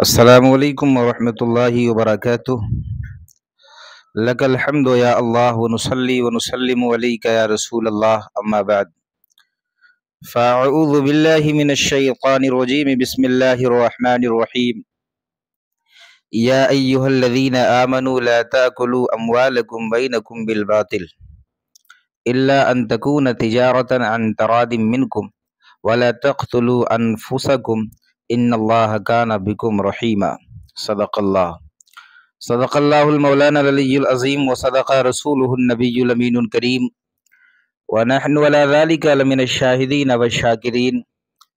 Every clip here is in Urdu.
السلام علیکم ورحمۃ اللہ وبرکاتہ۔ لک الحمد یا اللہ ونصلی ونسلم علیک یا رسول اللہ، اما بعد فاعوذ باللہ من الشیطان الرجیم، بسم اللہ الرحمن الرحیم۔ یا ایہا الذین آمنوا لا تأکلوا اموالکم بینکم بالباطل الا ان تکون تجارۃ عن تراض منکم ولا تقتلوا انفسکم ان اللہ کان بکم رحیما۔ صدق اللہ المولانا العلی العظیم وصدق رسولہ النبی الامین الکریم ونحن علی ذلک لمن الشاہدین والشاکرین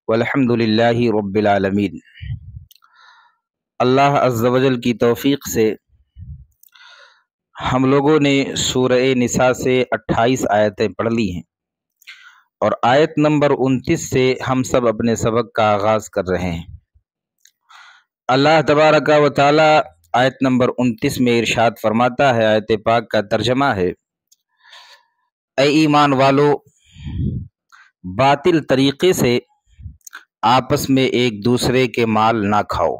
والحمد للہ رب العالمین۔ اللہ عز و جل کی توفیق سے ہم لوگوں نے سورہ نساء سے 28 آیتیں پڑھ لی ہیں، اور آیت نمبر 29 سے ہم سب اپنے سبق کا آغاز کر رہے ہیں۔ اللہ تبارک و تعالی آیت نمبر 29 میں ارشاد فرماتا ہے، آیت پاک کا ترجمہ ہے، اے ایمان والو، باطل طریقے سے آپس میں ایک دوسرے کے مال نہ کھاؤ،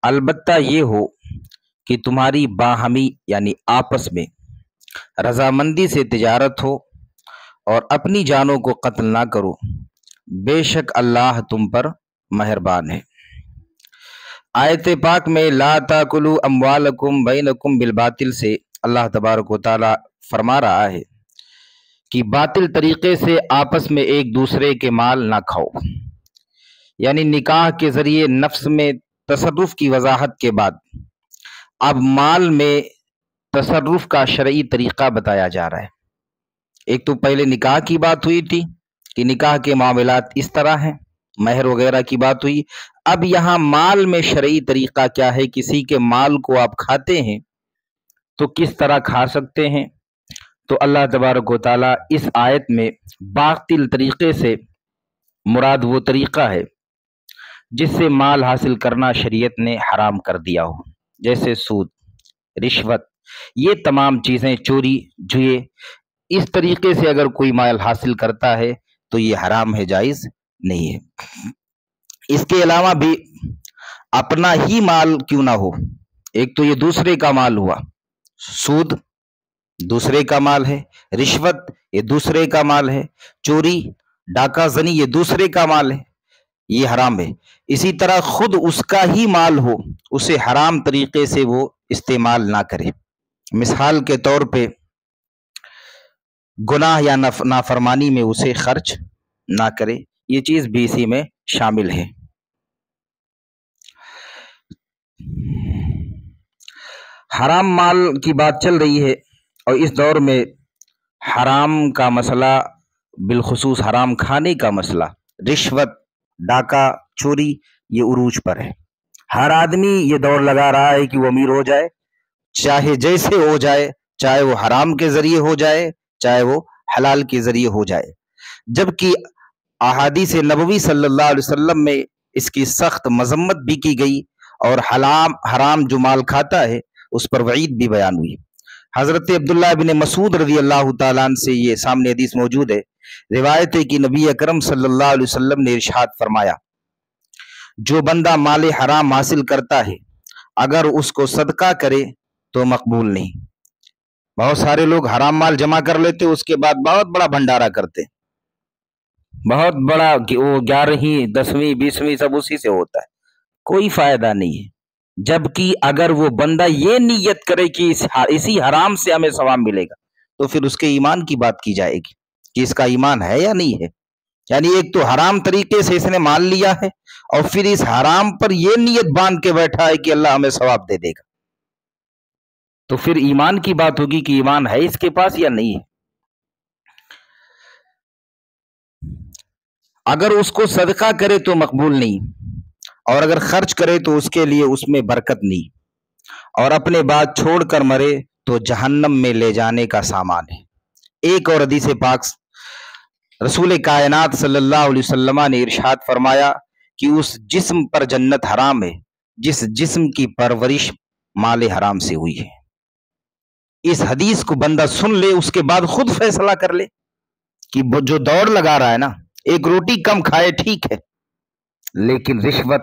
البتہ یہ ہو کہ تمہاری باہمی یعنی آپس میں رضامندی سے تجارت ہو، اور اپنی جانوں کو قتل نہ کرو، بے شک اللہ تم پر مہربان ہے۔ آیت پاک میں لا تاکلوا اموالکم بینکم بالباطل سے اللہ تبارک و تعالی فرما رہا ہے کہ باطل طریقے سے آپس میں ایک دوسرے کے مال نہ کھاؤ، یعنی نکاح کے ذریعے نفس میں تصرف کی وضاحت کے بعد اب مال میں تصرف کا شرعی طریقہ بتایا جا رہا ہے۔ ایک تو پہلے نکاح کی بات ہوئی تھی کہ نکاح کے معاملات اس طرح ہیں، مہر وغیرہ کی بات ہوئی، اب یہاں مال میں شرعی طریقہ کیا ہے، کسی کے مال کو آپ کھاتے ہیں تو کس طرح کھا سکتے ہیں۔ تو اللہ تبارک و تعالیٰ اس آیت میں باطل طریقے سے مراد وہ طریقہ ہے جس سے مال حاصل کرنا شریعت نے حرام کر دیا ہو، جیسے سود، رشوت، یہ تمام چیزیں، چوری، جوئے، اس طریقے سے اگر کوئی مال حاصل کرتا ہے تو یہ حرام ہے، جائز نہیں ہے۔ اس کے علاوہ بھی اپنا ہی مال کیوں نہ ہو، ایک تو یہ دوسرے کا مال ہوا، سود دوسرے کا مال ہے، رشوت یہ دوسرے کا مال ہے، چوری، ڈاکہ زنی یہ دوسرے کا مال ہے، یہ حرام ہے۔ اسی طرح خود اس کا ہی مال ہو، اسے حرام طریقے سے وہ استعمال نہ کرے۔ مثال کے طور پہ گناہ یا نافرمانی میں اسے خرچ نہ کرے، یہ چیز بھی اسی میں شامل ہے۔ حرام مال کی بات چل رہی ہے، اور اس دور میں حرام کا مسئلہ، بالخصوص حرام کھانے کا مسئلہ، رشوت، ڈاکہ، چوری، یہ عروج پر ہے۔ ہر آدمی یہ دوڑ لگا رہا ہے کہ وہ امیر ہو جائے، چاہے جیسے ہو جائے، چاہے وہ حرام کے ذریعے ہو جائے، چاہے وہ حلال کے ذریعے ہو جائے، جبکہ احادیث نبوی صلی اللہ علیہ وسلم میں اس کی سخت مذمت بھی کی گئی، اور حرام جو مال کھاتا ہے اس پر وعید بھی بیان ہوئی۔ حضرت عبداللہ بن مسعود رضی اللہ تعالیٰ عنہ سے یہ سامنے حدیث موجود ہے، روایت ہے کہ نبی اکرم صلی اللہ علیہ وسلم نے ارشاد فرمایا، جو بندہ مال حرام حاصل کرتا ہے اگر اس کو صدقہ کرے تو مقبول نہیں۔ بہت سارے لوگ حرام مال جمع کر لیتے، اس کے بعد بہت بڑا بھنڈارا کرتے، بہت بڑا، وہ 11ویں 10ویں 20ویں سب اسی سے ہوتا ہے، کوئی فائدہ نہیں ہے۔ جبکہ اگر وہ بندہ یہ نیت کرے کہ اسی حرام سے ہمیں ثواب ملے گا، تو پھر اس کے ایمان کی بات کی جائے گی کہ اس کا ایمان ہے یا نہیں ہے۔ یعنی ایک تو حرام طریقے سے اس نے مال لیا ہے، اور پھر اس حرام پر یہ نیت باندھ کے بیٹھا ہے کہ اللہ ہمیں ثواب دے دے گا، تو پھر ایمان کی بات ہوگی کہ ایمان ہے اس کے پاس یا نہیں ہے۔ اگر اس کو صدقہ کرے تو مقبول نہیں، اور اگر خرچ کرے تو اس کے لیے اس میں برکت نہیں، اور اپنے بات چھوڑ کر مرے تو جہنم میں لے جانے کا سامان ہے۔ ایک اور حدیث پاک رسول کائنات صلی اللہ علیہ وسلم نے ارشاد فرمایا کہ اس جسم پر جنت حرام ہے جس جسم کی پرورش مال حرام سے ہوئی ہے۔ اس حدیث کو بندہ سن لے، اس کے بعد خود فیصلہ کر لے کہ جو دوڑ لگا رہا ہے نا، ایک روٹی کم کھائے ٹھیک ہے، لیکن رشوت،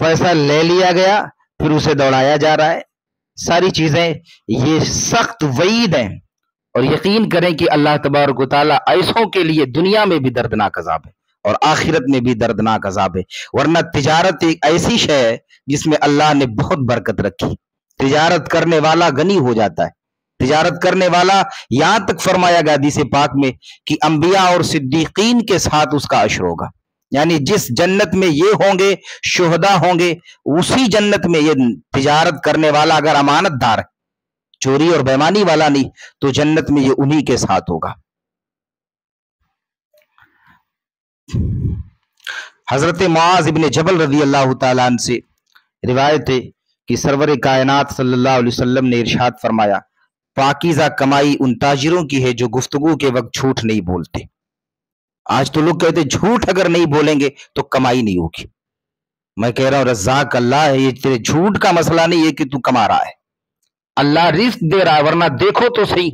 پیسہ لے لیا گیا پھر اسے دوڑایا جا رہا ہے. ساری چیزیں یہ سخت وعید ہیں، اور یقین کریں کہ اللہ تبارک و تعالیٰ ایسوں کے لیے دنیا میں بھی دردناک عذاب ہے اور آخرت میں بھی دردناک عذاب ہے. ورنہ تجارت ایک ایسی شے ہے جس میں اللہ نے بہت برکت رکھی. تجارت کرنے والا غنی ہو جاتا ہے. تجارت کرنے والا، یہاں تک فرمایا گیا حدیث پاک میں کہ انبیاء اور صدیقین کے ساتھ اس کا عشر ہوگا. یعنی جس جنت میں یہ ہوں گے، شہداء ہوں گے، اسی جنت میں یہ تجارت کرنے والا اگر امانت دار ہے، چوری اور بےمانی والا نہیں، تو جنت میں یہ انہی کے ساتھ ہوگا. حضرت معاذ ابن جبل رضی اللہ تعالیٰ عنہ سے روایت ہے کہ سرور کائنات صلی اللہ علیہ وسلم نے ارشاد فرمایا، پاکیزہ کمائی ان تاجروں کی ہے جو گفتگو کے وقت جھوٹ نہیں بولتے. آج تو لوگ کہتے جھوٹ اگر نہیں بولیں گے تو کمائی نہیں ہوگی. میں کہہ رہا ہوں رزاق اللہ ہے، یہ تیرے جھوٹ کا مسئلہ نہیں ہے کہ تو کما رہا ہے، اللہ رزق دے رہا ہے. ورنہ دیکھو تو صحیح،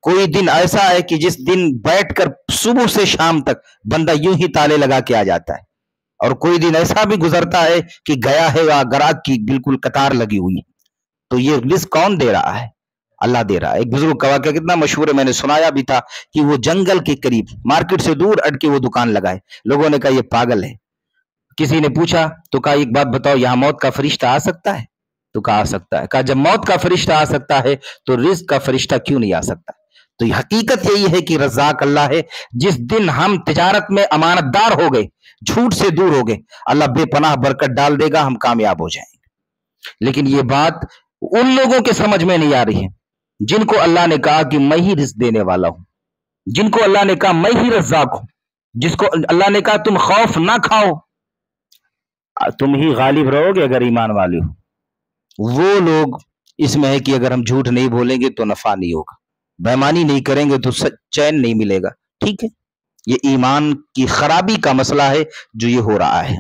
کوئی دن ایسا ہے کہ جس دن بیٹھ کر صبح سے شام تک بندہ یوں ہی تالے لگا کے آ جاتا ہے، اور کوئی دن ایسا بھی گزرتا ہے کہ گیا ہے گراہک کی بالکل قطار لگی ہوئی. تو یہ رزق کون دے رہا ہے؟ اللہ دے رہا ہے. ایک بزرگ کا واقعہ کتنا مشہور ہے، میں نے سنایا بھی تھا کہ وہ جنگل کے قریب مارکیٹ سے دور اٹ کے وہ دکان لگائے. لوگوں نے کہا یہ پاگل ہے. کسی نے پوچھا تو کہا ایک بات بتاؤ، یہاں موت کا فرشتہ آ سکتا ہے؟ تو کہا آ سکتا ہے. کہا جب موت کا فرشتہ آ سکتا ہے تو رزق کا فرشتہ کیوں نہیں آ سکتا؟ تو یہ حقیقت یہی ہے کہ رزاق اللہ ہے. جس دن ہم تجارت میں امانت دار ہو گئے، جھوٹ سے دور ہو گئے، اللہ بے پناہ برکت ڈال دے گا، ہم کامیاب ہو جائیں گے. لیکن یہ بات ان لوگوں کے سمجھ میں نہیں آ رہی ہے جن کو اللہ نے کہا کہ میں ہی رزق دینے والا ہوں، جن کو اللہ نے کہا میں ہی رزاق ہوں، جس کو اللہ نے کہا تم خوف نہ کھاؤ، تم ہی غالب رہو گے اگر ایمان والے ہو. وہ لوگ اس میں ہے کہ اگر ہم جھوٹ نہیں بولیں گے تو نفع نہیں ہوگا، بےمانی نہیں کریں گے تو چین نہیں ملے گا. ٹھیک ہے، یہ ایمان کی خرابی کا مسئلہ ہے جو یہ ہو رہا ہے.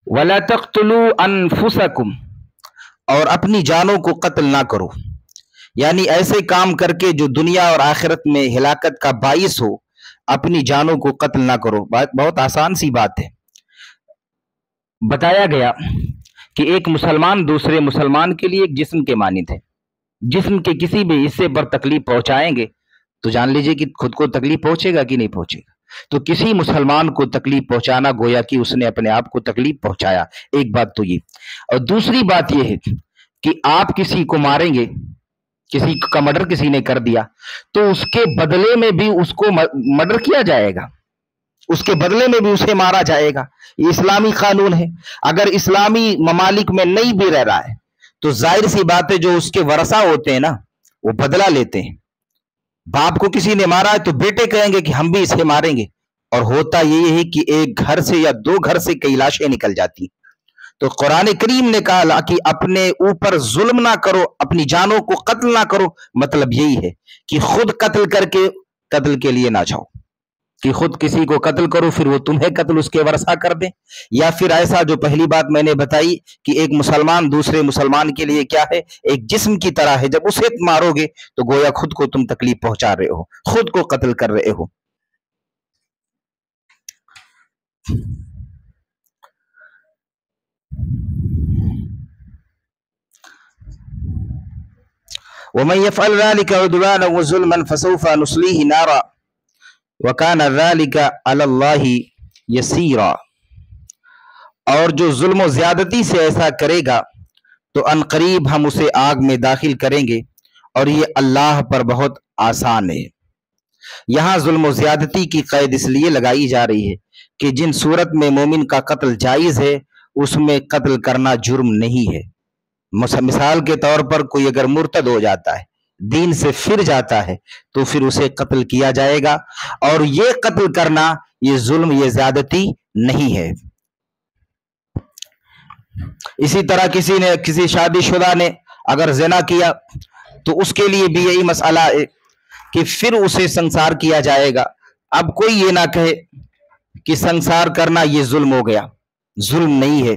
وَلَا تَقْتُلُوا أَنفُسَكُمْ، اور اپنی جانوں کو قتل نہ کرو. یعنی ایسے کام کر کے جو دنیا اور آخرت میں ہلاکت کا باعث ہو، اپنی جانوں کو قتل نہ کرو. بہت آسان سی بات ہے. بتایا گیا کہ ایک مسلمان دوسرے مسلمان کے لیے ایک جسم کے مانند ہے. جسم کے کسی بھی حصے پر تکلیف پہنچائیں گے تو جان لیجئے کہ خود کو تکلیف پہنچے گا کہ نہیں پہنچے گا. تو کسی مسلمان کو تکلیف پہنچانا گویا کہ اس نے اپنے آپ کو تکلیف پہنچایا. ایک بات تو یہ. اور دوسری بات یہ ہے کہ آپ کسی کو ماریں گے، کسی کا مرڈر کسی نے کر دیا تو اس کے بدلے میں بھی اس کو مرڈر کیا جائے گا، اس کے بدلے میں بھی اسے مارا جائے گا. یہ اسلامی قانون ہے. اگر اسلامی ممالک میں نہیں بھی رہ رہا ہے تو ظاہر سی بات ہے جو اس کے ورثہ ہوتے ہیں نا، وہ بدلہ لیتے ہیں. باپ کو کسی نے مارا ہے تو بیٹے کہیں گے کہ ہم بھی اسے ماریں گے، اور ہوتا یہ ہے کہ ایک گھر سے یا دو گھر سے کئی لاشیں نکل جاتی. تو قرآن کریم نے کہا کہ اپنے اوپر ظلم نہ کرو، اپنی جانوں کو قتل نہ کرو. مطلب یہی ہے کہ خود قتل کر کے قتل کے لیے نہ جاؤ، کہ خود کسی کو قتل کرو پھر وہ تمہیں قتل اس کے ورثہ کر دیں. یا پھر ایسا جو پہلی بات میں نے بتائی کہ ایک مسلمان دوسرے مسلمان کے لیے کیا ہے، ایک جسم کی طرح ہے. جب اسے مارو گے تو گویا خود کو تم تکلیف پہنچا رہے ہو، خود کو قتل کر رہے ہو. وَمَن يَفْعَلْ ذَلِكَ عُدْوَانًا وَظُلْمًا فَسَوْفَ نُصْلِيهِ نَارًا وَكَانَ ذَلِكَ عَلَى اللَّهِ يَسِيرًا. اور جو ظلم و زیادتی سے ایسا کرے گا تو ان قریب ہم اسے آگ میں داخل کریں گے، اور یہ اللہ پر بہت آسان ہے. یہاں ظلم و زیادتی کی قید اس لیے لگائی جا رہی ہے کہ جن صورت میں مومن کا قتل جائز ہے اس میں قتل کرنا جرم نہیں ہے. مثال کے طور پر کوئی اگر مرتد ہو جاتا ہے، دین سے پھر جاتا ہے، تو پھر اسے قتل کیا جائے گا، اور یہ قتل کرنا یہ ظلم، یہ زیادتی نہیں ہے. اسی طرح کسی شادی شدہ نے اگر زنا کیا تو اس کے لیے بھی یہی مسئلہ ہے کہ پھر اسے سنسار کیا جائے گا. اب کوئی یہ نہ کہے کہ سنسار کرنا یہ ظلم ہو گیا، ظلم نہیں ہے.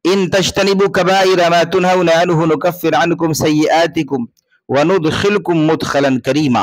ان تجتنبوا کبائر ما تنهون عنه نکفر عنکم سیئاتکم وندخلکم مدخلا کریما.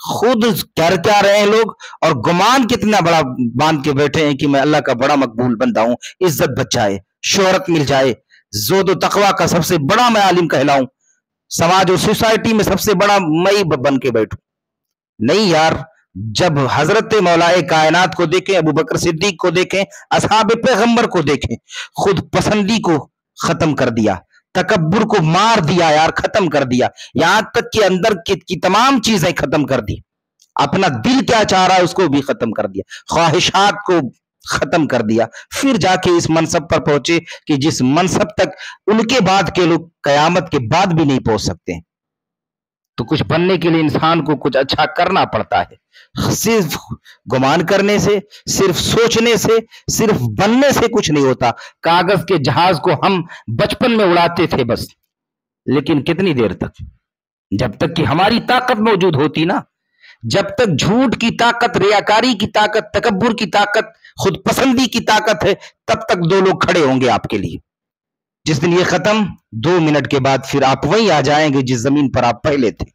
خود کر کیا رہے ہیں لوگ، اور گمان کتنا بڑا باندھ کے بیٹھے ہیں کہ میں اللہ کا بڑا مقبول بندہ ہوں، عزت بچ جائے، شہرت مل جائے، زہد و تقوی کا سب سے بڑا میں عالم کہلاؤں، سماج اور سوسائٹی میں سب سے بڑا میں بن کے بیٹھوں۔ نہیں یار، جب حضرت مولائے کائنات کو دیکھیں، ابو بکر صدیق کو دیکھیں، اصحاب پیغمبر کو دیکھیں، خود پسندی کو ختم کر دیا، تکبر کو مار دیا یار، ختم کر دیا، یہاں تک کہ اندر کی تمام چیزیں ختم کر دی، اپنا دل کیا چاہ رہا ہے اس کو بھی ختم کر دیا، خواہشات کو ختم کر دیا، پھر جا کے اس منصب پر پہنچے کہ جس منصب تک ان کے بعد کے لوگ قیامت کے بعد بھی نہیں پہنچ سکتے۔ تو کچھ بننے کے لیے انسان کو کچھ اچھا کرنا پڑتا ہے، صرف گمان کرنے سے، صرف سوچنے سے، صرف بننے سے کچھ نہیں ہوتا۔ کاغذ کے جہاز کو ہم بچپن میں اڑاتے تھے بس، لیکن کتنی دیر تک؟ جب تک کہ ہماری طاقت موجود ہوتی نا، جب تک جھوٹ کی طاقت، ریاکاری کی طاقت، تکبر کی طاقت، خود پسندی کی طاقت ہے، تب تک دو لوگ کھڑے ہوں گے آپ کے لیے۔ جس دن یہ ختم، 2 منٹ کے بعد پھر آپ وہیں آ جائیں گے جس زمین پر آپ پہلے تھے۔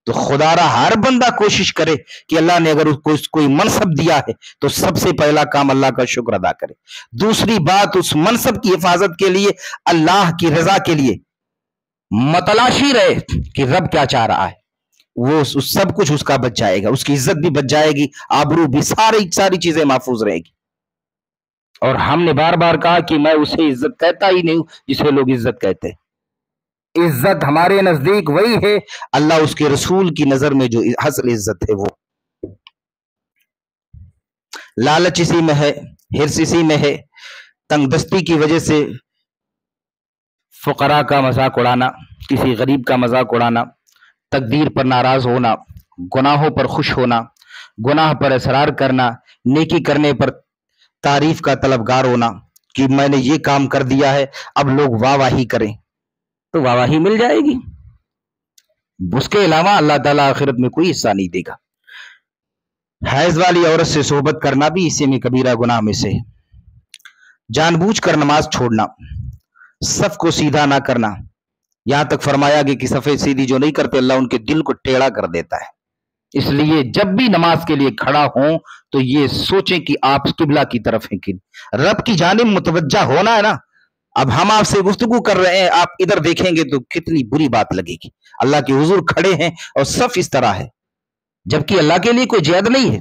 تو خدا را ہر بندہ کوشش کرے کہ اللہ نے اگر کوئی منصب دیا ہے تو سب سے پہلا کام اللہ کا شکر ادا کرے، دوسری بات اس منصب کی حفاظت کے لیے، اللہ کی رضا کے لیے متلاشی رہے کہ رب کیا چاہ رہا ہے، وہ سب کچھ اس کا بچ جائے گا، اس کی عزت بھی بچ جائے گی، آبرو بھی، ساری چیزیں محفوظ رہے گی۔ اور ہم نے بار بار کہا کہ میں اسے عزت کہتا ہی نہیں ہوں جسے لوگ عزت کہتے ہیں۔ عزت ہمارے نزدیک وہی ہے، اللہ اس کے رسول کی نظر میں جو اصل عزت ہے وہ لالچ اسی میں ہے، ہرس اسی میں ہے، تنگ دستی کی وجہ سے فقراء کا مذاق اڑانا، کسی غریب کا مذاق اڑانا، تقدیر پر ناراض ہونا، گناہوں پر خوش ہونا، گناہ پر اصرار کرنا، نیکی کرنے پر تعریف کا طلبگار ہونا کہ میں نے یہ کام کر دیا ہے اب لوگ واہ واہی کریں، تو واہ واہی مل جائے گی، اس کے علاوہ اللہ تعالیٰ آخرت میں کوئی حصہ نہیں دے گا۔ حیض والی عورت سے صحبت کرنا بھی اسی میں کبیرہ گناہ میں سے، جان بوجھ کر نماز چھوڑنا، صف کو سیدھا نہ کرنا، یہاں تک فرمایا گیا کہ صفیں سیدھی جو نہیں کرتے اللہ ان کے دل کو ٹیڑھا کر دیتا ہے۔ اس لیے جب بھی نماز کے لیے کھڑا ہوں تو یہ سوچیں کہ آپ قبلہ کی طرف ہیں، کہ رب کی جانب متوجہ ہونا ہے نا۔ اب ہم آپ سے گفتگو کر رہے ہیں، آپ ادھر دیکھیں گے تو کتنی بری بات لگے گی، اللہ کے حضور کھڑے ہیں اور صف اس طرح ہے، جبکہ اللہ کے لیے کوئی جہد نہیں ہے،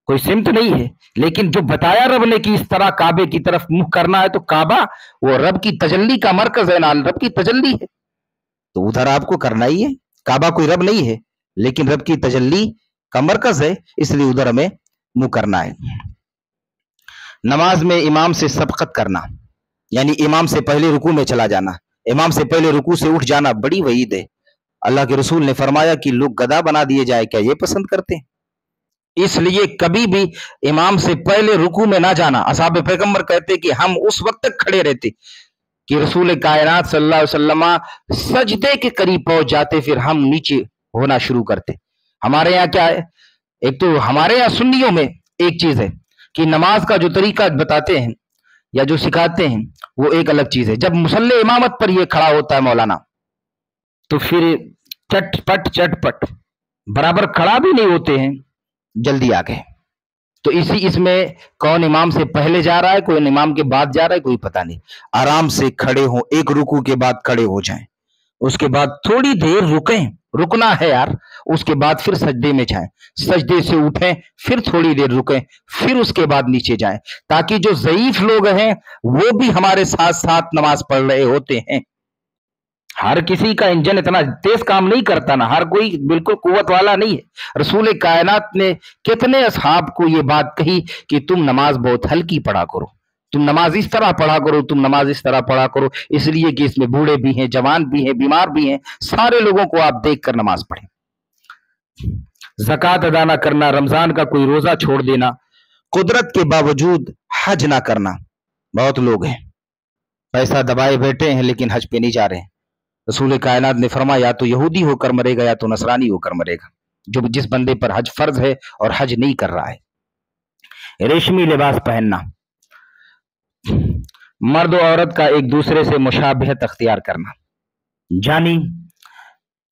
کوئی سمت نہیں ہے، لیکن جو بتایا رب نے کہ اس طرح کعبے کی طرف منہ کرنا ہے، تو کعبہ وہ رب کی تجلی کا مرکز ہے، رب کی تجلی ہے، تو ادھر آپ کو کرنا ہی ہے۔ کعبہ کوئی رب نہیں ہے لیکن رب کی تجلی کا مرکز ہے، اس لیے ادھر ہمیں منہ کرنا ہے۔ نماز میں امام سے سبقت کرنا، یعنی امام سے پہلے رکوع میں چلا جانا، امام سے پہلے رکوع سے اٹھ جانا بڑی وعید ہے۔ اللہ کے رسول نے فرمایا کہ لوگ گدھا بنا دیے جائے، کیا یہ پسند کرتے ہیں؟ اس لیے کبھی بھی امام سے پہلے رکوع میں نہ جانا۔ اصحاب پیغمبر کہتے کہ ہم اس وقت تک کھڑے رہتے کہ رسول کائنات صلی اللہ علیہ وسلم سجدے کے قریب پہنچ جاتے، پھر ہم نیچے ہونا شروع کرتے۔ ہمارے یہاں کیا ہے، ایک تو ہمارے یہاں سنیوں میں ایک چیز ہے کہ نماز کا جو طریقہ بتاتے ہیں یا جو سکھاتے ہیں وہ ایک الگ چیز ہے، جب مصلی امامت پر یہ کھڑا ہوتا ہے مولانا تو پھر چٹ پٹ برابر کھڑا بھی نہیں ہوتے ہیں، جلدی آ گئے۔ تو اس میں کون امام سے پہلے جا رہا ہے، کوئی امام کے بعد جا رہا ہے، کوئی پتہ نہیں۔ آرام سے کھڑے ہوں، ایک رکوع کے بعد کھڑے ہو جائیں، اس کے بعد تھوڑی دیر رکیں، رکنا ہے یار، اس کے بعد پھر سجدے میں جائیں، سجدے سے اٹھیں، پھر تھوڑی دیر رکیں، پھر اس کے بعد نیچے جائیں، تاکہ جو ضعیف لوگ ہیں وہ بھی ہمارے ساتھ ساتھ نماز پڑھ رہے ہوتے ہیں۔ ہر کسی کا انجن اتنا تیز کام نہیں کرتا نا، ہر کوئی بالکل قوت والا نہیں ہے۔ رسول کائنات نے کتنے اصحاب کو یہ بات کہی کہ تم نماز بہت ہلکی پڑھا کرو، تم نماز اس طرح پڑھا کرو، تم نماز اس طرح پڑھا کرو، اس لیے کہ اس میں بوڑھے بھی ہیں، جوان بھی ہیں، بیمار بھی ہیں، سارے لوگوں کو آپ دیکھ کر نماز پڑھیں۔ زکوٰۃ ادا نہ کرنا، رمضان کا کوئی روزہ چھوڑ دینا، قدرت کے باوجود حج نہ کرنا۔ بہت لوگ ہیں پیسہ دبائے بیٹھے ہیں لیکن حج پہ نہیں جا رہے ہیں۔ رسول کائنات نے فرمایا یا تو یہودی ہو کر مرے گا یا تو نصرانی ہو کر مرے گا، جو جس بندے پر حج فرض ہے اور حج نہیں کر رہا ہے۔ ریشمی لباس پہننا، مرد و عورت کا ایک دوسرے سے مشابہت اختیار کرنا، جانی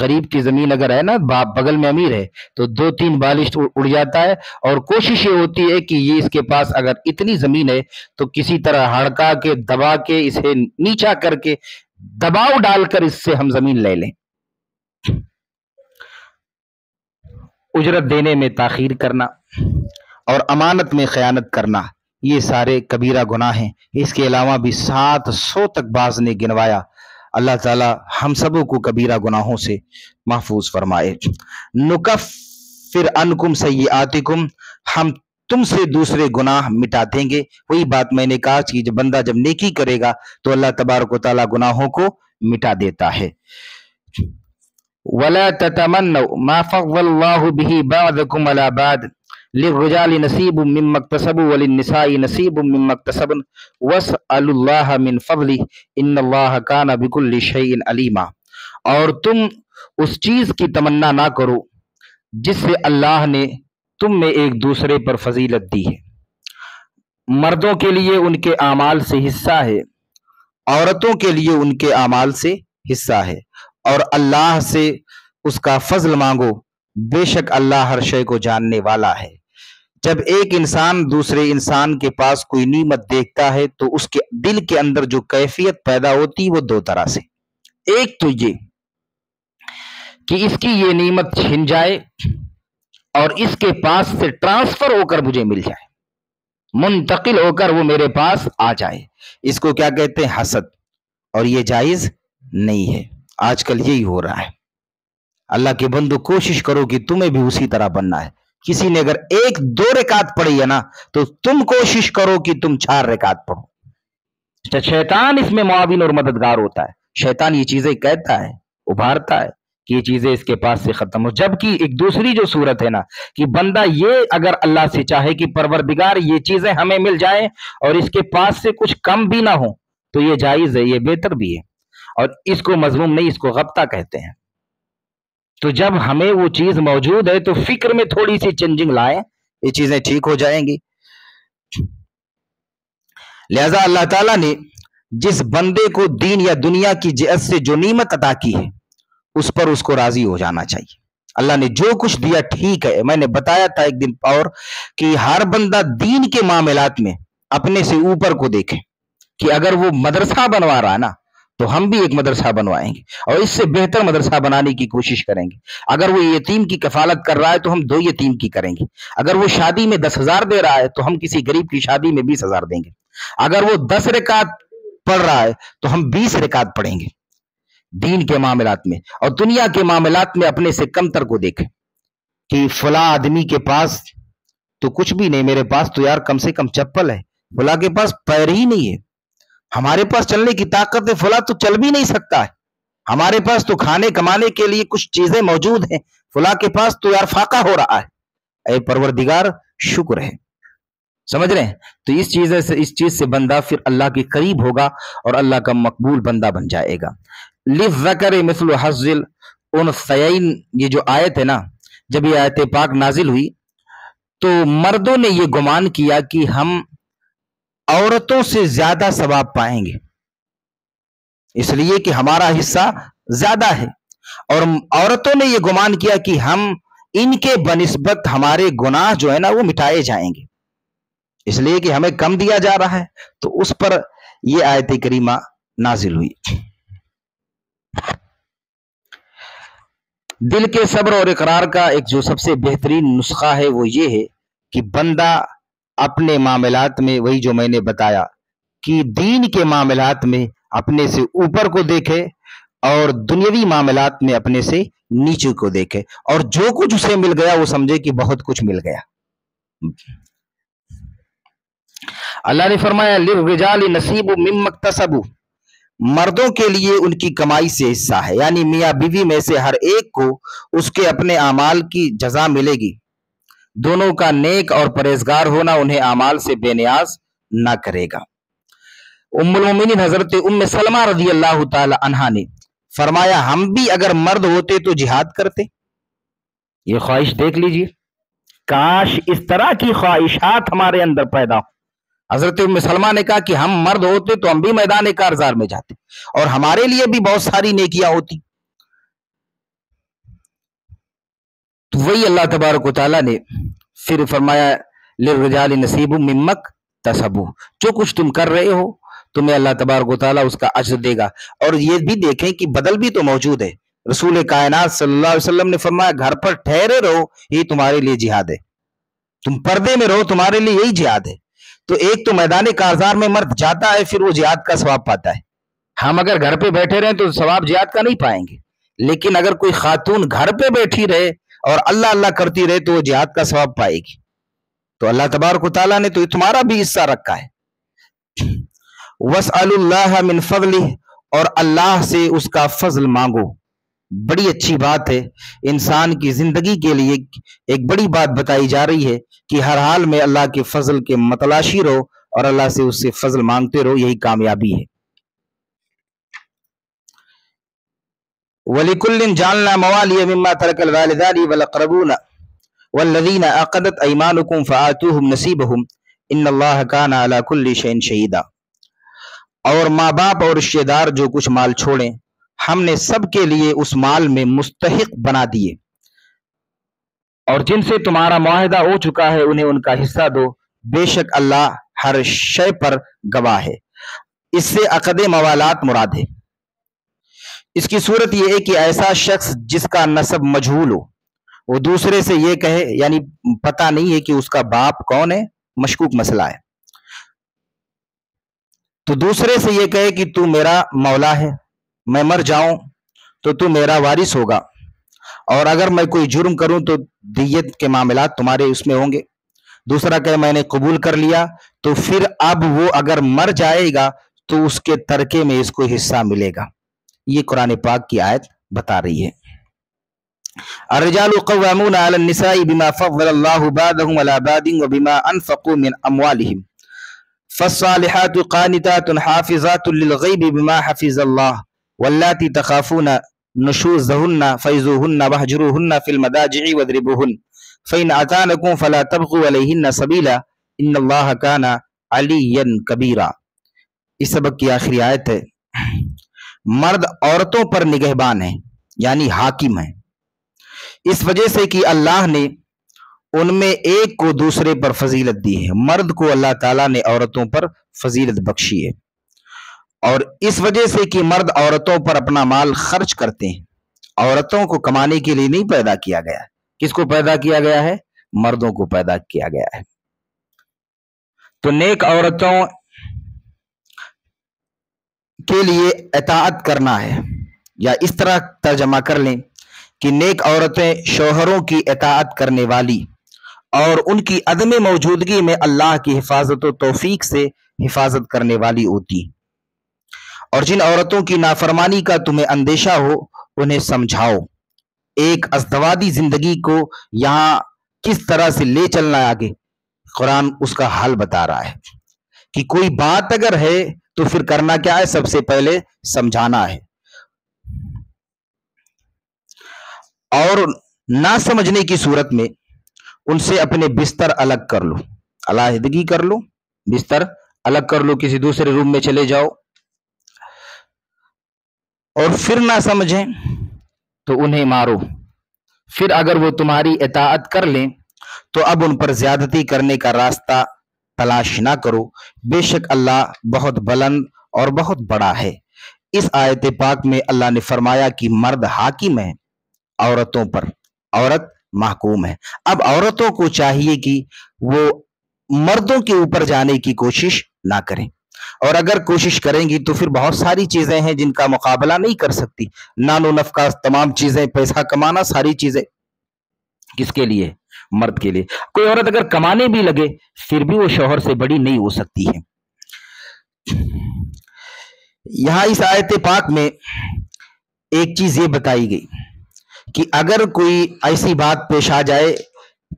غریب کی زمین اگر ہے نا، بغل میں امیر ہے تو 2-3 بالش اڑ جاتا ہے، اور کوشش یہ ہوتی ہے کہ یہ اس کے پاس اگر اتنی زمین ہے تو کسی طرح ہڑکا کے دبا کے اسے نیچا کر کے دباؤ ڈال کر اس سے ہم زمین لے لیں۔ اجرت دینے میں تاخیر کرنا اور امانت میں خیانت کرنا، یہ سارے کبیرہ گناہ ہیں۔ اس کے علاوہ بھی 700 تک بعض نے گنوایا۔ اللہ تعالی ہم سبوں کو کبیرہ گناہوں سے محفوظ فرمائے۔ نکفر عنکم سیئاتکم، ہم تم سے دوسرے گناہ مٹا دیں گے۔ وہی بات میں نے کہا کہ جب بندہ جب نیکی کرے گا تو اللہ تبارک و تعالی گناہوں کو مٹا دیتا ہے۔ وَلَا تَتَمَنَّوْا مَا فَضَّلَ اللَّهُ بِهِ بَعْضَكُمْ عَلَى بَعْضٍ لِلرِّجَالِ نَصِيبٌ مِّمَّا اكْتَسَبُوا وَلِلنِّسَاءِ نَصِيبٌ مِّمَّا اكْتَسَبْنَ وَاسْأَلُوا اللَّهَ مِن فَضْلِهِ إِنَّ اللَّهَ كَانَ بِكُلِّ شَيْءٍ عَلِيمًا۔ اور تم اس چیز کی تمنا نہ کرو جس سے اللہ نے تم میں ایک دوسرے پر فضیلت دی ہے۔ مردوں کے لیے ان کے اعمال سے حصہ ہے، عورتوں کے لیے ان کے اعمال سے حصہ ہے، اور اللہ سے اس کا فضل مانگو، بے شک اللہ ہر شے کو جاننے والا ہے۔ جب ایک انسان دوسرے انسان کے پاس کوئی نعمت دیکھتا ہے تو اس کے دل کے اندر جو کیفیت پیدا ہوتی وہ 2 طرح سے، ایک تو یہ کہ اس کی یہ نعمت چھن جائے اور اس کے پاس سے ٹرانسفر ہو کر مجھے مل جائے، منتقل ہو کر وہ میرے پاس آ جائے۔ اس کو کیا کہتے ہیں؟ حسد، اور یہ جائز نہیں ہے۔ آج کل یہی ہو رہا ہے۔ اللہ کے بندو کوشش کرو کہ تمہیں بھی اسی طرح بننا ہے۔ کسی نے اگر 1-2 رکعت پڑھی ہے نا تو تم کوشش کرو کہ تم 4 رکعت پڑھو۔ شیطان اس میں معاون اور مددگار ہوتا ہے۔ شیطان یہ چیزیں کہتا ہے، ابھارتا ہے کہ یہ چیزیں اس کے پاس سے ختم ہو۔ جبکہ ایک دوسری جو صورت ہے نا کہ بندہ یہ اگر اللہ سے چاہے کہ پروردگار یہ چیزیں ہمیں مل جائیں اور اس کے پاس سے کچھ کم بھی نہ ہو تو یہ جائز ہے، یہ بہتر بھی ہے، اور اس کو مذموم نہیں، اس کو غبطہ کہتے ہیں۔ تو جب ہمیں وہ چیز موجود ہے تو فکر میں تھوڑی سی چینجنگ لائیں، یہ چیزیں ٹھیک ہو جائیں گی۔ لہذا اللہ تعالیٰ نے جس بندے کو دین یا دنیا کی جہت سے جو نعمت عطا کی ہے اس پر اس کو راضی ہو جانا چاہیے۔ اللہ نے جو کچھ دیا ٹھیک ہے۔ میں نے بتایا تھا ایک دن اور کہ ہر بندہ دین کے معاملات میں اپنے سے اوپر کو دیکھے، کہ اگر وہ مدرسہ بنوا رہا نا تو ہم بھی ایک مدرسہ بنوائیں گے اور اس سے بہتر مدرسہ بنانے کی کوشش کریں گے۔ اگر وہ یتیم کی کفالت کر رہا ہے تو ہم 2 یتیم کی کریں گے۔ اگر وہ شادی میں 10,000 دے رہا ہے تو ہم کسی غریب کی شادی میں 20,000 دیں گے۔ اگر وہ 10 رکعت پڑھ رہا ہے تو ہم 20 رکعت پڑھیں گے دین کے معاملات میں، اور دنیا کے معاملات میں اپنے سے کم تر کو دیکھیں کہ فلاں آدمی کے پاس تو کچھ بھی نہیں، میرے پاس تو یار کم سے کم چپل ہے، فلاں کے پاس پیر ہی نہیں ہے، ہمارے پاس چلنے کی طاقت ہے، فلاں تو چل بھی نہیں سکتا ہے، ہمارے پاس تو کھانے کمانے کے لیے کچھ چیزیں موجود ہیں، فلاں کے پاس تو یار فاقہ ہو رہا ہے۔ اے پروردگار شکر ہے، سمجھ رہے ہیں؟ تو اس چیز سے بندہ پھر اللہ کے قریب ہوگا اور اللہ کا مقبول بندہ بن جائے گا۔ لِلذَّكَرِ مِثْلُ حَظِّ الْأُنثَيَيْنِ، یہ جو آیت ہے نا، جب یہ آیت پاک نازل ہوئی تو مردوں نے یہ گمان کیا کہ ہم عورتوں سے زیادہ ثواب پائیں گے، اس لیے کہ ہمارا حصہ زیادہ ہے، اور عورتوں نے یہ گمان کیا کہ ہم ان کے بنسبت ہمارے گناہ جو ہے نا وہ مٹائے جائیں گے، اس لیے کہ ہمیں کم دیا جا رہا ہے۔ تو اس پر یہ آیت کریمہ نازل ہوئی۔ دل کے صبر اور اقرار کا ایک جو سب سے بہترین نسخہ ہے وہ یہ ہے کہ بندہ اپنے معاملات میں، وہی جو میں نے بتایا کہ دین کے معاملات میں اپنے سے اوپر کو دیکھے اور دنیاوی معاملات میں اپنے سے نیچے کو دیکھے، اور جو کچھ اسے مل گیا وہ سمجھے کہ بہت کچھ مل گیا۔ اللہ نے فرمایا لِلرِّجَالِ نَصِيبٌ مِّمَّا اكْتَسَبُوا، مردوں کے لیے ان کی کمائی سے حصہ ہے، یعنی میاں بیوی میں سے ہر ایک کو اس کے اپنے اعمال کی جزا ملے گی۔ دونوں کا نیک اور پرہیزگار ہونا انہیں اعمال سے بے نیاز نہ کرے گا۔ ام المومنین حضرت ام سلمہ رضی اللہ تعالی عنہا نے فرمایا ہم بھی اگر مرد ہوتے تو جہاد کرتے۔ یہ خواہش دیکھ لیجئے، کاش اس طرح کی خواہشات ہمارے اندر پیدا ہو۔ حضرت ام سلمہ نے کہا کہ ہم مرد ہوتے تو ہم بھی میدان کارزار میں جاتے اور ہمارے لیے بھی بہت ساری نیکیاں ہوتی۔ تو وہی اللہ تبارک و تعالیٰ نے پھر فرمایا للرجال نصیب مما اکتسبوا، جو کچھ تم کر رہے ہو تمہیں اللہ تبارک و تعالیٰ اس کا اجر دے گا۔ اور یہ بھی دیکھیں کہ بدل بھی تو موجود ہے۔ رسول کائنات صلی اللہ علیہ وسلم نے فرمایا گھر پر ٹھہرے رہو یہ تمہارے لیے جہاد ہے، تم پردے میں رہو تمہارے لیے یہی جہاد ہے۔ تو ایک تو میدان کارزار میں مرد جاتا ہے پھر وہ جہاد کا ثواب پاتا ہے، ہم اگر گھر پہ بیٹھے رہیں تو ثواب جہاد کا نہیں پائیں گے، لیکن اگر کوئی خاتون گھر پہ بیٹھی رہے اور اللہ اللہ کرتی رہے تو وہ جہاد کا ثواب پائے گی۔ تو اللہ تبارک و تعالیٰ نے تو تمہارا بھی حصہ رکھا ہے۔ وَاسْأَلُوا اللَّهَ مِنْ فَضْلِهِ، اور اللہ سے اس کا فضل مانگو۔ بڑی اچھی بات ہے، انسان کی زندگی کے لیے ایک بڑی بات بتائی جا رہی ہے کہ ہر حال میں اللہ کے فضل کے متلاشی رہو اور اللہ سے اس سے فضل مانگتے رہو، یہی کامیابی ہے۔ وَلِكُلٍّ جَعَلْنَا مَوَالِيَ مِمَّا تَرَكَ الْوَالِدَانِ وَالْأَقْرَبُونَ وَالَّذِينَ عَقَدَتْ أَيْمَانُكُمْ فَآتُوهُمْ نَصِيبَهُمْ إِنَّ اللَّهَ كَانَ عَلَى كُلِّ شَيْءٍ شَهِيدًا۔ اور ماں باپ اور رشتہ دار جو کچھ مال چھوڑیں ہم نے سب کے لیے اس مال میں مستحق بنا دیے، اور جن سے تمہارا معاہدہ ہو چکا ہے انہیں ان کا حصہ دو، بے شک اللہ ہر شے پر گواہ ہے۔ اس سے عقد موالات مراد ہے۔ اس کی صورت یہ ہے کہ ایسا شخص جس کا نسب مجہول ہو وہ دوسرے سے یہ کہے، یعنی پتہ نہیں ہے کہ اس کا باپ کون ہے، مشکوک مسئلہ ہے، تو دوسرے سے یہ کہے کہ تو میرا مولا ہے، میں مر جاؤں تو تو میرا وارث ہوگا، اور اگر میں کوئی جرم کروں تو دیت کے معاملات تمہارے اس میں ہوں گے۔ دوسرا کہ میں نے قبول کر لیا تو پھر اب وہ اگر مر جائے گا تو اس کے ترکے میں اس کو حصہ ملے گا۔ یہ قرآن پاک کی آیت بتا رہی ہے۔ الرجال قوامون علی النساء بما فضل اللہ بعضهم علی بعض وبما انفقوا من اموالهم فالصالحات قانتات حافظات للغیب بما حفظ اللہ واللاتی تخافون نشوزهن فعظوهن واہجروهن فی المضاجع واضربوهن فإن أطعنكم فلا تبغوا علیہن سبیلا ان اللہ کان علیا کبیرا۔ اس سبق کی آخری آیت ہے۔ مرد عورتوں پر نگہبان ہیں، یعنی حاکم ہیں، اس وجہ سے کہ اللہ نے ان میں ایک کو دوسرے پر فضیلت دی ہے۔ مرد کو اللہ تعالیٰ نے عورتوں پر فضیلت بخشی ہے، اور اس وجہ سے کہ مرد عورتوں پر اپنا مال خرچ کرتے ہیں۔ عورتوں کو کمانے کے لیے نہیں پیدا کیا گیا ہے، کس کو پیدا کیا گیا ہے؟ مردوں کو پیدا کیا گیا ہے۔ تو نیک عورتوں کے لیے اطاعت کرنا ہے، یا اس طرح ترجمہ کر لیں کہ نیک عورتیں شوہروں کی اطاعت کرنے والی اور ان کی عدم موجودگی میں اللہ کی حفاظت و توفیق سے حفاظت کرنے والی ہوتی۔ اور جن عورتوں کی نافرمانی کا تمہیں اندیشہ ہو انہیں سمجھاؤ۔ ایک ازدواجی زندگی کو یہاں کس طرح سے لے چلنا ہے، آگے قرآن اس کا حل بتا رہا ہے کہ کوئی بات اگر ہے تو پھر کرنا کیا ہے؟ سب سے پہلے سمجھانا ہے، اور نہ سمجھنے کی صورت میں ان سے اپنے بستر الگ کر لو، علیحدگی کر لو، بستر الگ کر لو، کسی دوسرے روم میں چلے جاؤ۔ اور پھر نہ سمجھیں تو انہیں مارو، پھر اگر وہ تمہاری اطاعت کر لیں تو اب ان پر زیادتی کرنے کا راستہ تلاش نہ کرو، بے شک اللہ بہت بلند اور بہت بڑا ہے۔ اس آیت پاک میں اللہ نے فرمایا کہ مرد حاکم ہے عورتوں پر، عورت محکوم ہے۔ اب عورتوں کو چاہیے کہ وہ مردوں کے اوپر جانے کی کوشش نہ کریں، اور اگر کوشش کریں گی تو پھر بہت ساری چیزیں ہیں جن کا مقابلہ نہیں کر سکتی۔ نان و نفقہ، تمام چیزیں، پیسہ کمانا، ساری چیزیں کس کے لیے؟ مرد کے لیے۔ کوئی عورت اگر کمانے بھی لگے پھر بھی وہ شوہر سے بڑی نہیں ہو سکتی ہے۔ یہاں اس آیت پاک میں ایک چیز یہ بتائی گئی کہ اگر کوئی ایسی بات پیش آ جائے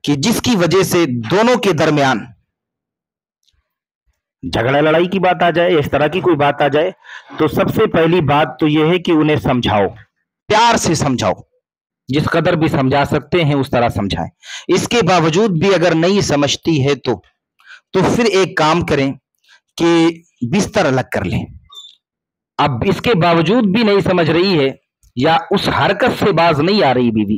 کہ جس کی وجہ سے دونوں کے درمیان جھگڑا لڑائی کی بات آ جائے، اس طرح کی کوئی بات آ جائے، تو سب سے پہلی بات تو یہ ہے کہ انہیں سمجھاؤ، پیار سے سمجھاؤ، جس قدر بھی سمجھا سکتے ہیں اس طرح سمجھائیں۔ اس کے باوجود بھی اگر نہیں سمجھتی ہے تو پھر ایک کام کریں کہ بستر الگ کر لیں۔ اب اس کے باوجود بھی نہیں سمجھ رہی ہے یا اس حرکت سے باز نہیں آ رہی بیوی،